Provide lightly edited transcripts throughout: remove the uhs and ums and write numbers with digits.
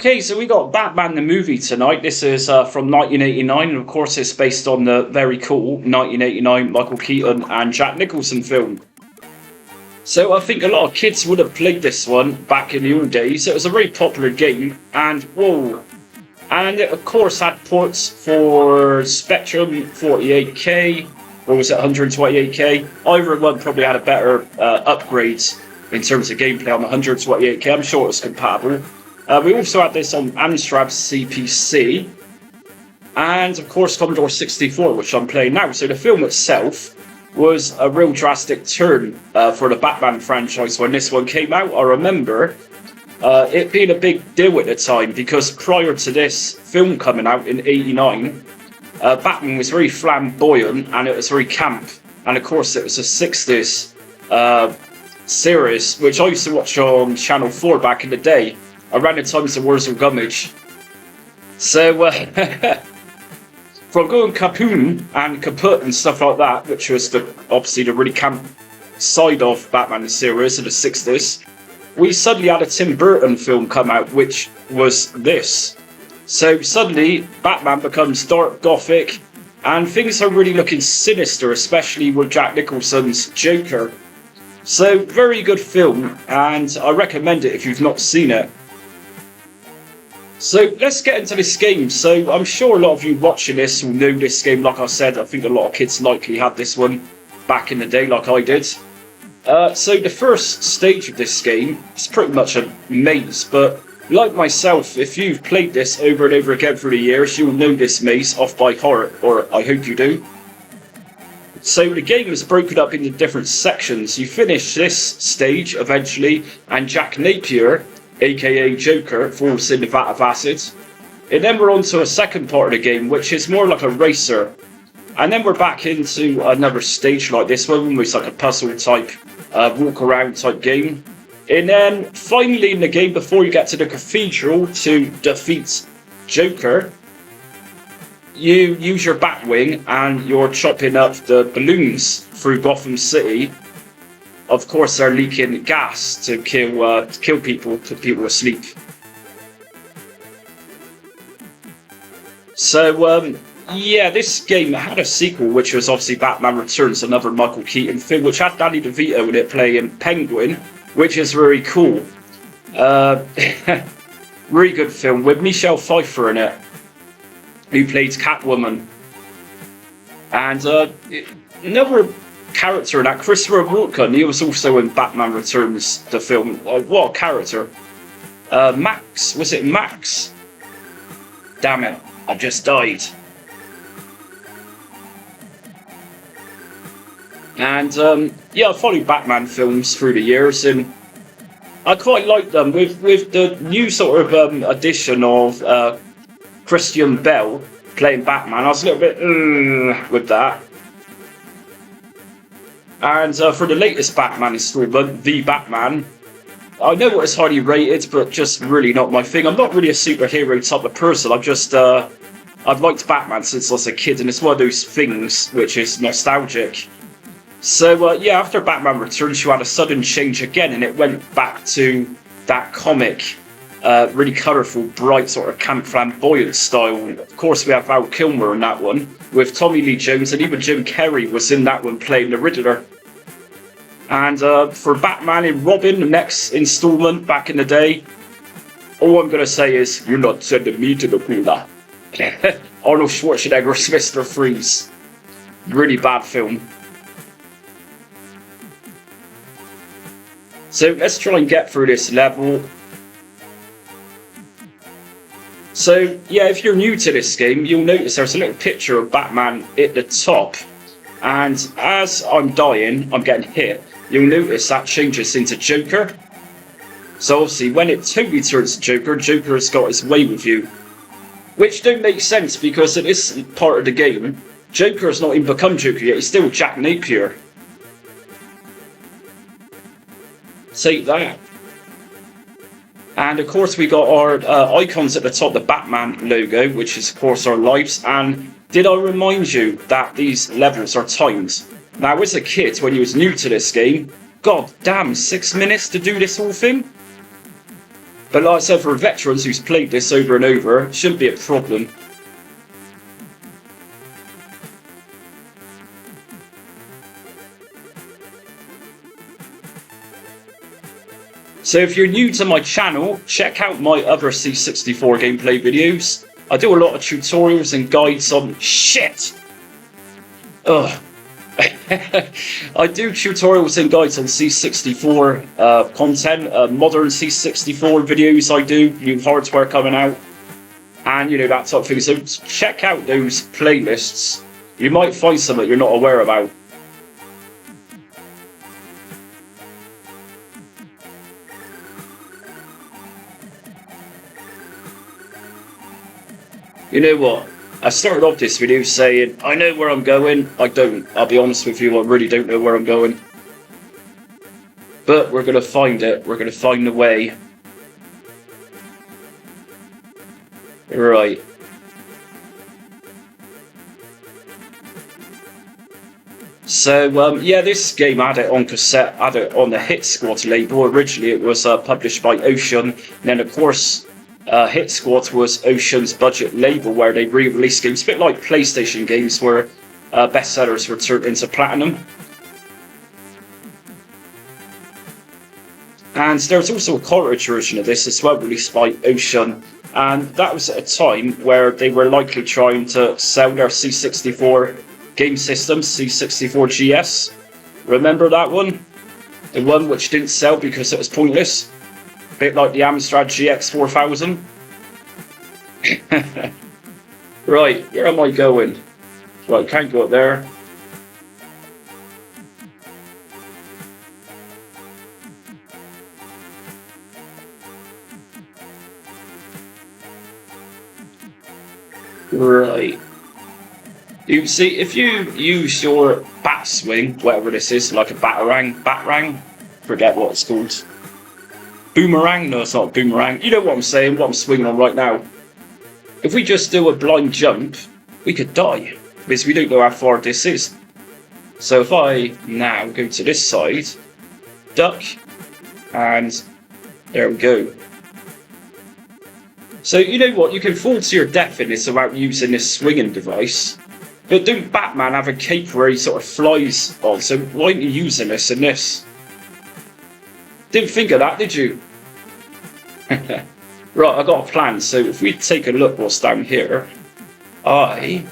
Okay, so we got Batman the movie tonight. This is from 1989, and of course it's based on the very cool 1989 Michael Keaton and Jack Nicholson film. So I think a lot of kids would have played this one back in the old days. It was a very popular game, and whoa. And it of course had ports for Spectrum 48K, or was it 128K? Either one probably had a better upgrades in terms of gameplay on 128K. I'm sure it was compatible. We also had this on Amstrad CPC, and of course Commodore 64, which I'm playing now. So the film itself was a real drastic turn for the Batman franchise when this one came out. I remember it being a big deal at the time, because prior to this film coming out in '89, Batman was very flamboyant and it was very camp. And of course it was a 60s series, which I used to watch on Channel 4 back in the day, around the times of Wars of Gummidge. So, from going Kapoom and Kaput and stuff like that, which was obviously the really camp side of Batman the series of the 60s, we suddenly had a Tim Burton film come out, which was this. So suddenly, Batman becomes dark gothic, and things are really looking sinister, especially with Jack Nicholson's Joker. So, very good film, and I recommend it if you've not seen it. So let's get into this game. So I'm sure a lot of you watching this will know this game. Like I said, I think a lot of kids likely had this one back in the day, like I did. So the first stage of this game is pretty much a maze, but like myself, if you've played this over and over again through the years, you'll know this maze off by heart, or I hope you do. So the game is broken up into different sections. You finish this stage eventually, and Jack Napier, aka Joker, falls in the vat of acid. And then we're on to a second part of the game, which is more like a racer. And then we're back into another stage like this one, which is like a puzzle type, walk around type game. And then finally in the game, before you get to the cathedral to defeat Joker, you use your Batwing and you're chopping up the balloons through Gotham City. Of course, they're leaking gas to kill people, put people asleep. So, yeah, this game had a sequel, which was obviously Batman Returns, another Michael Keaton film, which had Danny DeVito in it playing Penguin, which is very cool. Really good film, with Michelle Pfeiffer in it, who played Catwoman. And another character in that, Christopher Walken, he was also in Batman Returns, the film. What a character. Max, was it Max? Damn it, I just died. And yeah, I followed Batman films through the years, and I quite like them. With the new sort of addition of Christian Bale playing Batman, I was a little bit with that. And for the latest Batman installment, The Batman, I know it's highly rated, but just really not my thing. I'm not really a superhero type of person. I've liked Batman since I was a kid, and it's one of those things which is nostalgic. So yeah, after Batman Returns, you had a sudden change again, and it went back to that comic, really colourful, bright, sort of camp flamboyant style. Of course, we have Val Kilmer in that one, with Tommy Lee Jones, and even Jim Carrey was in that one playing the Riddler. And for Batman and Robin, the next installment back in the day, all I'm going to say is, you're not sending me to the cooler. Arnold Schwarzenegger's Mr. Freeze. Really bad film. So let's try and get through this level. So yeah, if you're new to this game, you'll notice there's a little picture of Batman at the top. And as I'm dying, I'm getting hit, you'll notice that changes into Joker. So obviously when it totally turns to Joker, Joker has got his way with you. Which don't make sense, because in this part of the game, Joker has not even become Joker yet, he's still Jack Napier. Take that. And of course we got our icons at the top, the Batman logo, which is of course our lives. And did I remind you that these levels are timed? Now as a kid, when you was new to this game, god damn, 6 minutes to do this whole thing? But like I said, for veterans who's played this over and over, it shouldn't be a problem. So if you're new to my channel, check out my other C64 gameplay videos. I do a lot of tutorials and guides on shit. Ugh. I do tutorials and guides on C64 content, modern C64 videos I do, new hardware coming out, and you know, that type of thing. So check out those playlists. You might find something you're not aware about. You know what? I started off this video saying, I know where I'm going. I don't. I'll be honest with you, I really don't know where I'm going. But we're going to find it. We're going to find the way. Right. So, yeah, this game had it on cassette, had it on the Hit Squad label. Originally, it was published by Ocean. And then, of course, Hit Squad was Ocean's budget label where they re-released games, a bit like PlayStation games where bestsellers were turned into platinum. And there's also a cartridge version of this as well, released by Ocean, and that was at a time where they were likely trying to sell their C64 game system, C64 GS. Remember that one? The one which didn't sell because it was pointless? A bit like the Amstrad GX 4000. Right, where am I going? Right, can't go up there. Right. You see, if you use your bat swing, whatever this is, like a batarang, forget what it's called. Boomerang? No, it's not a boomerang. You know what I'm saying, what I'm swinging on right now. If we just do a blind jump, we could die, because we don't know how far this is. So if I now go to this side, duck, and there we go. So you know what, you can fall to your death in this without using this swinging device. But don't Batman have a cape where he sort of flies on, so why aren't you using this in this? Didn't think of that, did you? Right, I got a plan. So if we take a look what's down here, I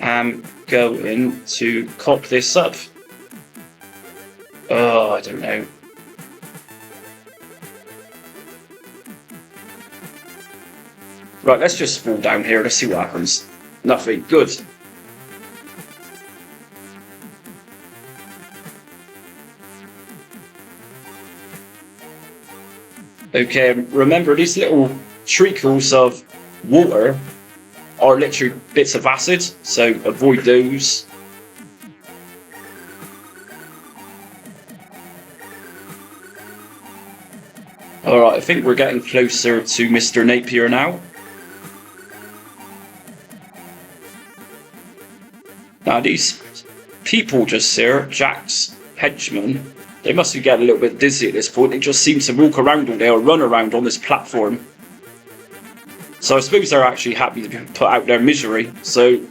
am going to cop this up. Oh, I don't know. Right, let's just fall down here. Let's see what happens. Nothing. Good. Okay, remember these little treacles of water are literally bits of acid, so avoid those. Alright, I think we're getting closer to Mr. Napier now. Now these people just here, Jack's henchmen, they must be getting a little bit dizzy at this point. They just seem to walk around all day or run around on this platform. So I suppose they're actually happy to put out their misery. So,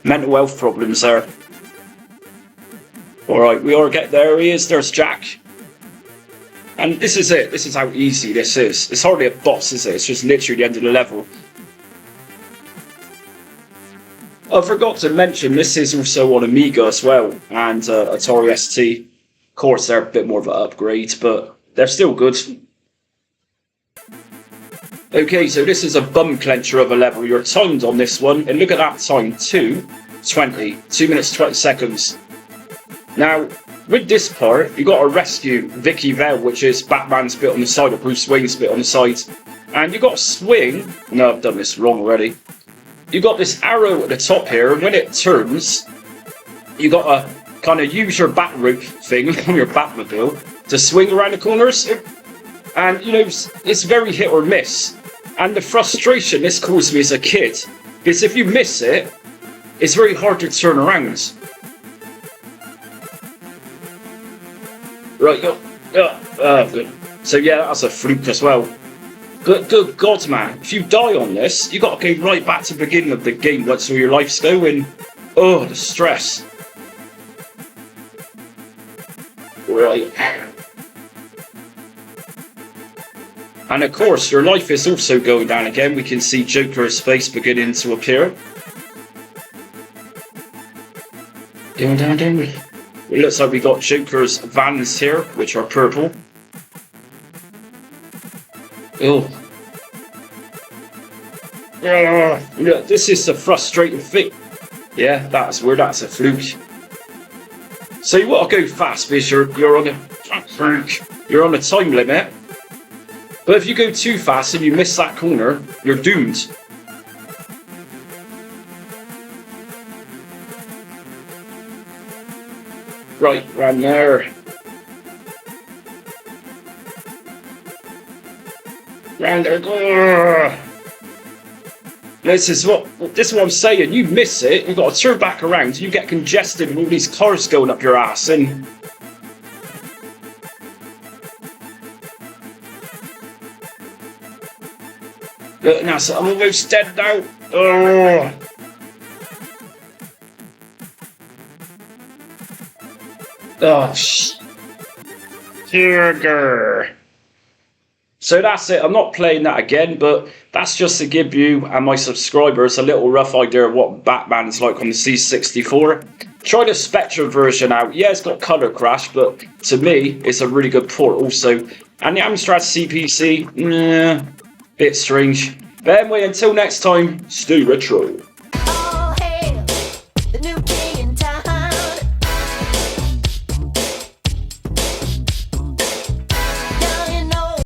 mental health problems there. Alright, we are getting there. He is. There's Jack. And this is it. This is how easy this is. It's hardly a boss, is it? It's just literally the end of the level. I forgot to mention, this is also on Amiga as well, and Atari ST. Of course, they're a bit more of an upgrade, but they're still good. Okay, so this is a bum clencher of a level. You're timed on this one, and look at that time, 2:20, 2 minutes 20 seconds. Now, with this part, you got to rescue Vicky Vale, which is Batman's bit on the side, or Bruce Wayne's bit on the side, and you got to swing. No, I've done this wrong already. You got this arrow at the top here, and when it turns, you got to kind of use your bat rope thing on your Batmobile to swing around the corners. And, you know, it's very hit or miss. And the frustration this caused me as a kid is if you miss it, it's very hard to turn around. Right, go. Good. So yeah, that's a fluke as well. But good God, man, if you die on this, you got to go right back to the beginning of the game once all your life's going. Oh, the stress. Right. And of course, your life is also going down again. We can see Joker's face beginning to appear. Down, down, down. It looks like we got Joker's vans here, which are purple. Oh. Look, this is the frustrating thing. Yeah, that's where that's a fluke. So you want to go fast because you're on a time limit. But if you go too fast and you miss that corner, you're doomed. Right, round there. Round there. This is what I'm saying. You miss it, you've got to turn back around. You get congested with all these cars going up your ass, and look now, so I'm almost dead now. Sugar. So that's it. I'm not playing that again, but that's just to give you and my subscribers a little rough idea of what Batman's like on the C64. Try the Spectrum version out. Yeah, it's got color crash, but to me, it's a really good port also. And the Amstrad CPC, bit strange. But anyway, until next time, stay retro.